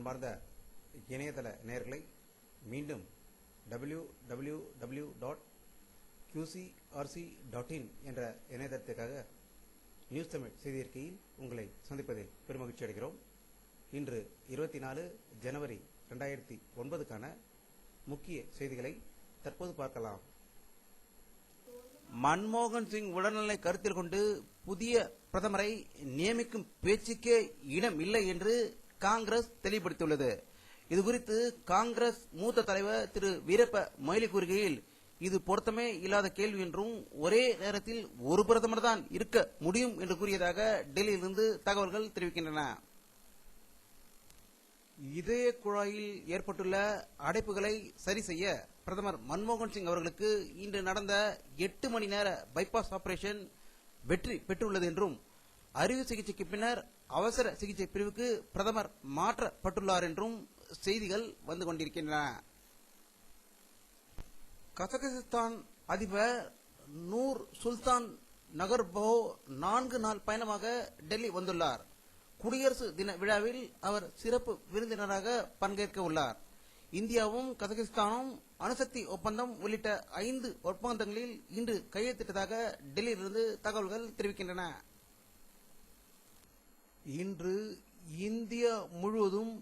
அன்பார்ந்த இணையதள நேயர்களை மீண்டும் www.qcrc.in என்ற இணையதளத்திற்காக நியூஸ் தமிழ் செய்தியறிக்கையில் உங்களை சந்திப்பதில் பெருமகிழ்ச்சி அடைகிறோம். இன்று 24 ஜனவரி 2009க்கான முக்கிய செய்திகளை தற்போது பார்க்கலாம். மன்மோகன் சிங் உடல்நலை கருத்தில் கொண்டு புதிய பிரதமரை நியமிக்கும் பேச்சுக்கே இடம் இல்லை என்று காங்கிரஸ் தெளிவுபடுத்தியுள்ளது. இதுகுறித்து காங்கிரஸ் மூத்த தலைவர் திரு வீரப்ப மொய்லி கூறுகையில், இது பொருத்தமே இல்லாத கேள்வி என்றும் ஒரே நேரத்தில் ஒரு பிரதமர் தான் இருக்க முடியும் என்று கூறியதாக டெல்லியிலிருந்து தகவல்கள் தெரிவிக்கின்றன. இதய குழாயில் ஏற்பட்டுள்ள அடைப்புகளை சரி செய்ய பிரதமர் மன்மோகன் சிங் அவர்களுக்கு இன்று நடந்த 8 மணி நேர பைபாஸ் ஆபரேஷன் வெற்றி பெற்றுள்ளது என்றும், அறுவை சிகிச்சைக்கு பின்னர் அவசர சிகிச்சை பிரிவுக்கு பிரதமர் மாற்றப்பட்டுள்ளார் என்றும் செய்திகள் வந்து கொண்டிருக்கின்றன. கசகஸ்தான் அதிபர் நூர் சுல்தான் நகர்போ 4 நாள் பயணமாக டெல்லி வந்துள்ளார். குடியரசு தின விழாவில் அவர் சிறப்பு விருந்தினராக பங்கேற்க உள்ளார். இந்தியாவும் கசகஸ்தானும் அணுசக்தி ஒப்பந்தம் உள்ளிட்ட 5 ஒப்பந்தங்களில் இன்று கையெழுத்திட்டதாக டெல்லியிலிருந்து தகவல்கள் தெரிவிக்கின்றன. இன்று இந்தியா முழுவதும்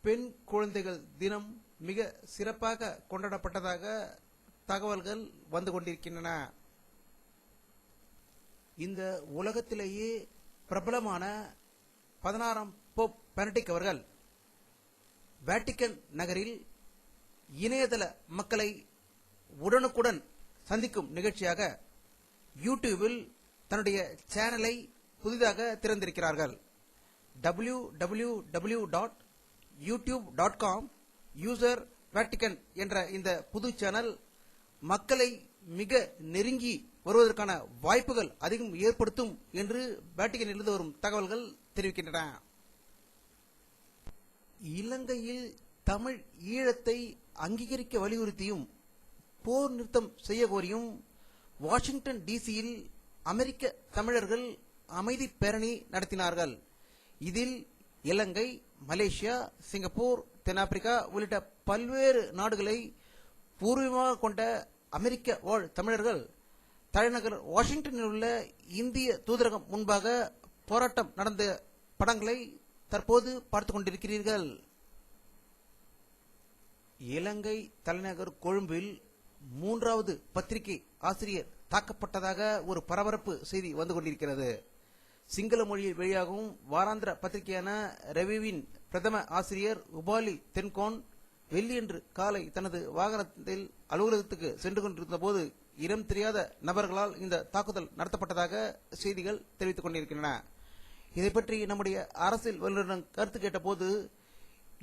பெண் குழந்தைகள் தினம் மிக சிறப்பாக கொண்டாடப்பட்டதாக தகவல்கள் வந்து கொண்டிருக்கின்றன. இந்த உலகத்திலேயே பிரபலமான 16ஆம் போப் பெனடிக்ட் அவர்கள் வேட்டிக்கன் நகரில் இணையதள மக்களை உடனுக்குடன் சந்திக்கும் நிகழ்ச்சியாக யூடியூபில் தன்னுடைய சேனலை புதிதாக திறந்திருக்கிறார்கள். www.youtube.com யூசர் வேட்டிக்கன் என்ற இந்த புது சேனல் மக்களை மிக நெருங்கி வருவதற்கான வாய்ப்புகள் அதிகம் ஏற்படுத்தும் என்று வேட்டிக்கனிலிருந்து வரும் தகவல்கள் தெரிவிக்கின்றன. இலங்கையில் தமிழ் ஈழத்தை அங்கீகரிக்க வலியுறுத்தியும் போர் நிறுத்தம் செய்ய கோரியும் வாஷிங்டன் டிசியில் அமெரிக்க தமிழர்கள் அமைதி பேரணி நடத்தினார்கள். இதில் இலங்கை, மலேசியா, சிங்கப்பூர், தென்னாப்பிரிக்கா உள்ளிட்ட பல்வேறு நாடுகளை பூர்வீகமாக கொண்ட அமெரிக்க வாழ் தமிழர்கள் தலைநகர் வாஷிங்டனில் உள்ள இந்திய தூதரகம் முன்பாக போராட்டம் நடந்த படங்களை தற்போது பார்த்துக் கொண்டிருக்கிறீர்கள். இலங்கை தலைநகர் கொழும்பில் 3வது பத்திரிகை ஆசிரியர் தாக்கப்பட்டதாக ஒரு பரபரப்பு செய்தி வந்து கொண்டிருக்கிறது. சிங்கள மொழியில் வெளியாகும் வாராந்திர பத்திரிகையான ரெவியூவின் பிரதம ஆசிரியர் உபாலி தென்கோன் வெள்ளியன்று காலை தனது வாகனத்தில் அலுவலகத்துக்கு சென்று கொண்டிருந்த போது இனம் தெரியாத நபர்களால் இந்த தாக்குதல் நடத்தப்பட்டதாக செய்திகள் தெரிவித்துக் கொண்டிருக்கின்றன. இதை பற்றி நம்முடைய அரசியல் வல்லுநரிடம் கருத்து கேட்டபோது,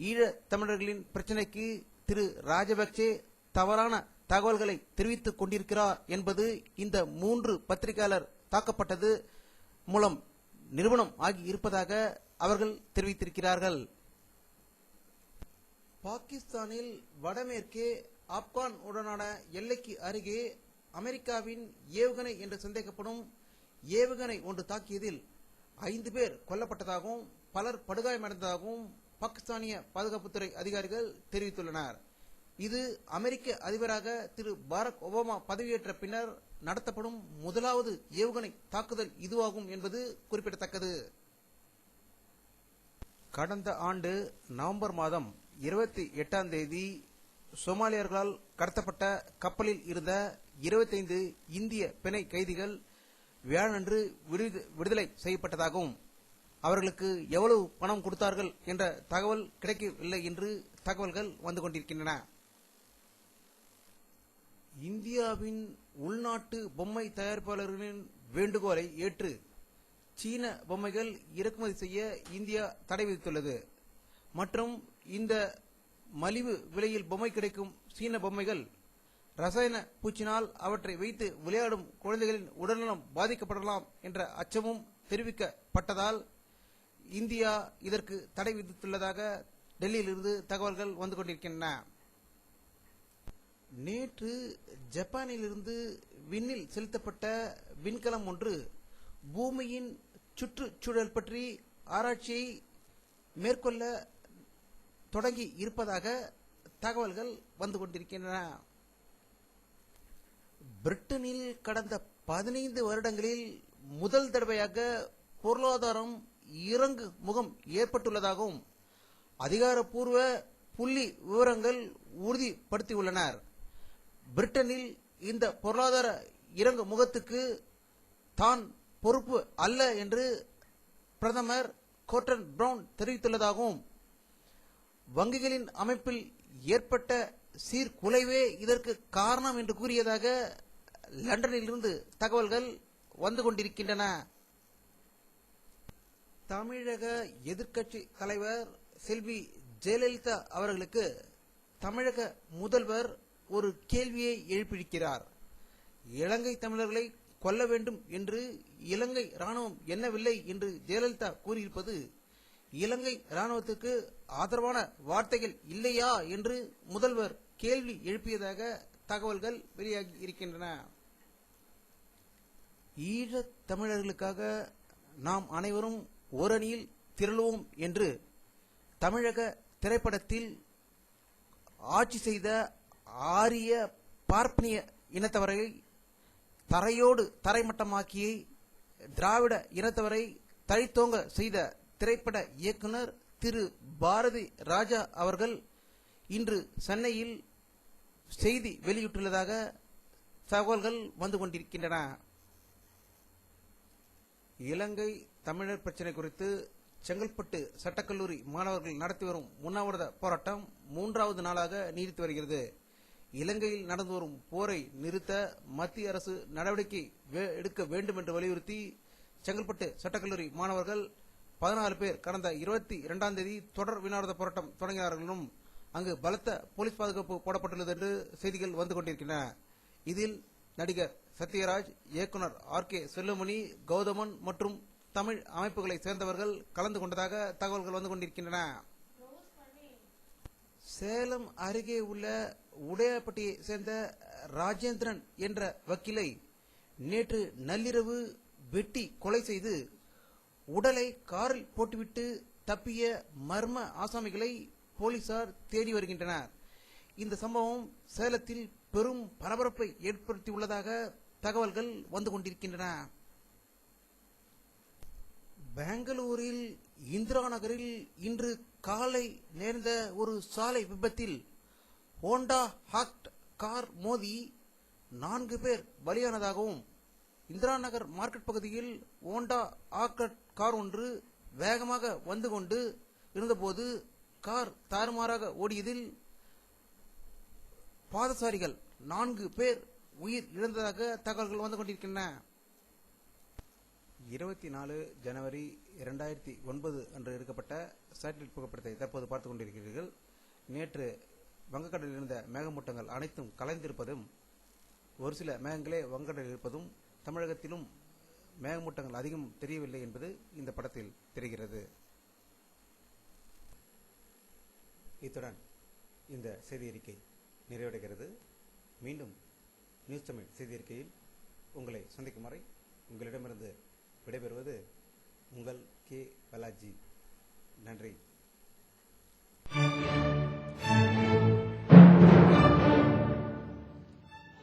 ஈழ தமிழர்களின் பிரச்சினைக்கு திரு ராஜபக்சே தவறான தகவல்களை தெரிவித்துக் கொண்டிருக்கிறார் என்பது இந்த 3 பத்திரிகையாளர் தாக்கப்பட்டது மூலம் நிரூபணம் ஆகி இருப்பதாக அவர்கள் தெரிவித்திருக்கிறார்கள். பாகிஸ்தானில் வடமேற்கே ஆப்கான் உடனான எல்லைக்கு அருகே அமெரிக்காவின் ஏவுகணை என்று சந்தேகப்படும் ஏவுகணை ஒன்று தாக்கியதில் 5 பேர் கொல்லப்பட்டதாகவும் பலர் படுகாயமடைந்ததாகவும் பாகிஸ்தானிய பாதுகாப்புத்துறை அதிகாரிகள் தெரிவித்துள்ளனர். இது அமெரிக்க அதிபராக திரு பாரக் ஒபாமா பதவியேற்ற பின்னர் நடத்தப்படும் முதலாவது ஏவுகணை தாக்குதல் இதுவாகும் என்பது குறிப்பிடத்தக்கது. கடந்த ஆண்டு நவம்பர் மாதம் 28ஆம் தேதி சோமாலியர்களால் கடத்தப்பட்ட கப்பலில் இருந்த 25 இந்திய பிணை கைதிகள் வியாழனன்று விடுதலை செய்யப்பட்டதாகவும், அவர்களுக்கு எவ்வளவு பணம் கொடுத்தார்கள் என்ற தகவல் கிடைக்கவில்லை என்று தகவல்கள் வந்து கொண்டிருக்கின்றன. இந்தியாவின் உள்நாட்டு பொம்மை தயாரிப்பாளர்களின் வேண்டுகோளை ஏற்று சீன பொம்மைகள் இறக்குமதி செய்ய இந்தியா தடை விதித்துள்ளது. மற்றும் இந்த மலிவு விலையில் பொம்மை கிடைக்கும் சீன பொம்மைகள் ரசாயன பூச்சினால் அவற்றை வைத்து விளையாடும் குழந்தைகளின் உடல்நலம் பாதிக்கப்படலாம் என்ற அச்சமும் தெரிவிக்கப்பட்டதால் இந்தியா இதற்கு தடை விதித்துள்ளதாக டெல்லியிலிருந்து தகவல்கள் வந்து கொண்டிருக்கின்றன. நேற்று ஜப்பானிலிருந்து விண்ணில் செலுத்தப்பட்ட விண்கலம் ஒன்று பூமியின் சுற்றுச்சூழல் பற்றி ஆராய்ச்சியை மேற்கொள்ள தொடங்கி இருப்பதாக தகவல்கள் வந்து கொண்டிருக்கின்றன. பிரிட்டனில் கடந்த 15 வருடங்களில் முதல் தடவையாக பொருளாதாரம் இறங்கு முகம் ஏற்பட்டுள்ளதாகவும் அதிகாரப்பூர்வ புள்ளி விவரங்கள் உறுதிப்படுத்தியுள்ளனர். பிரிட்டனில் இந்த பொருளாதார இறங்கு முகத்துக்கு தான் பொறுப்பு அல்ல என்று பிரதமர் கோர்டன் பிரவுன் தெரிவித்துள்ளதாகவும் வங்கிகளின் அமைப்பில் ஏற்பட்ட சீர்குலைவே இதற்கு காரணம் என்று கூறியதாக லண்டனில் இருந்து தகவல்கள் வந்து கொண்டிருக்கின்றன. தமிழக எதிர்க்கட்சி தலைவர் செல்வி ஜெயலலிதா அவர்களுக்கு தமிழக முதல்வர் ஒரு கேள்வியை எழுப்பியிருக்கிறார். இலங்கை தமிழர்களை கொல்ல வேண்டும் என்று இலங்கை ராணுவம் எண்ணவில்லை என்று ஜெயலலிதா கூறியிருப்பது இலங்கை ராணுவத்துக்கு ஆதரவான வார்த்தைகள் இல்லையா என்று முதல்வர் கேள்வி எழுப்பியதாக தகவல்கள் வெளியாகி இருக்கின்றன. ஈழத் தமிழர்களுக்காக நாம் அனைவரும் ஓரணியில் திரளுவோம் என்று தமிழக திரைப்படத்தில் ஆட்சி செய்த ஆரிய பார்ப்பனிய இனத்தவரை தரையோடு தரைமட்டமாக்கி திராவிட இனத்தவரை தழைத்தோங்க செய்த திரைப்பட இயக்குனர் திரு பாரதி ராஜா அவர்கள் இன்று சென்னையில் செய்தி வெளியிட்டுள்ளதாக தகவல்கள் வந்து கொண்டிருக்கின்றன. இலங்கை தமிழர் பிரச்சினை குறித்து செங்கல்பட்டு சட்டக்கல்லூரி மாணவர்கள் நடத்தி வரும் உண்ணாவிரத போராட்டம் 3வது நாளாக நீடித்து வருகிறது. இலங்கையில் நடந்து வரும் போரை நிறுத்த மத்திய அரசு நடவடிக்கை எடுக்க வேண்டும் என்று வலியுறுத்தி செங்கல்பட்டு சட்டக்கல்லூரி மாணவர்கள் 14 பேர் கடந்த 22ஆம் தேதி தொடர் உண்ணாவிரத போராட்டம் தொடங்கினார்களும் அங்கு பலத்த போலீஸ் பாதுகாப்பு போடப்பட்டுள்ளது என்று செய்திகள் வந்து கொண்டிருக்கின்றன. இதில் நடிகர் சத்யராஜ், இயக்குனர் RK செல்லுமணி, கௌதமன் மற்றும் தமிழ் அமைப்புகளை சேர்ந்தவர்கள் கலந்து கொண்டதாக தகவல்கள் வந்து கொண்டிருக்கின்றன. சேலம் அருகே உள்ள உடையாப்பட்டியை சேர்ந்த ராஜேந்திரன் என்ற வக்கீலை நேற்று நள்ளிரவு வெட்டி கொலை செய்து உடலை காரில் போட்டுவிட்டு தப்பிய மர்ம ஆசாமிகளை போலீசார் தேடி வருகின்றனர். இந்த சம்பவம் சேலத்தில் பெரும் பரபரப்பை ஏற்படுத்தியுள்ளதாக தகவல்கள் வந்து கொண்டிருக்கின்றன. பெங்களூரில் இந்திரா நகரில் இன்று காலை நேர்ந்த ஒரு சாலை விபத்தில் ஹோண்டா ஹாக்ட் கார் மோதி 4 பேர் பலியானதாகவும் இந்திரா நகர் மார்க்கெட் பகுதியில் ஹோண்டா ஆக்ட் கார் ஒன்று வேகமாக வந்து கொண்டு இருந்தபோது கார் தாறுமாறாக ஓடியதில் பாதசாரிகள் 4 பேர் உயிர் இழந்ததாக தகவல்கள் வந்து கொண்டிருக்கின்றன. 24 ஜனவரி 2009 அன்று எடுக்கப்பட்ட சேட்டலைட் புகைப்படத்தை தற்போது பார்த்துக் கொண்டிருக்கிறீர்கள். நேற்று வங்கக்கடலில் இருந்த மேகமூட்டங்கள் அனைத்தும் கலைந்திருப்பதும் ஒரு சில மேகங்களே வங்கக்கடலில் இருப்பதும் தமிழகத்திலும் மேகமூட்டங்கள் அதிகம் தெரியவில்லை என்பது இந்த படத்தில் தெரிகிறது. இத்துடன் இந்த செய்தி அறிக்கை நிறைவடைகிறது. மீண்டும் நியூஸ் தமிழ் செய்தி அறிக்கையில் உங்களை சந்திக்கும் வரை உங்களிடமிருந்து விடைபெறுவது உங்கள் கே பாலாஜி. நன்றி.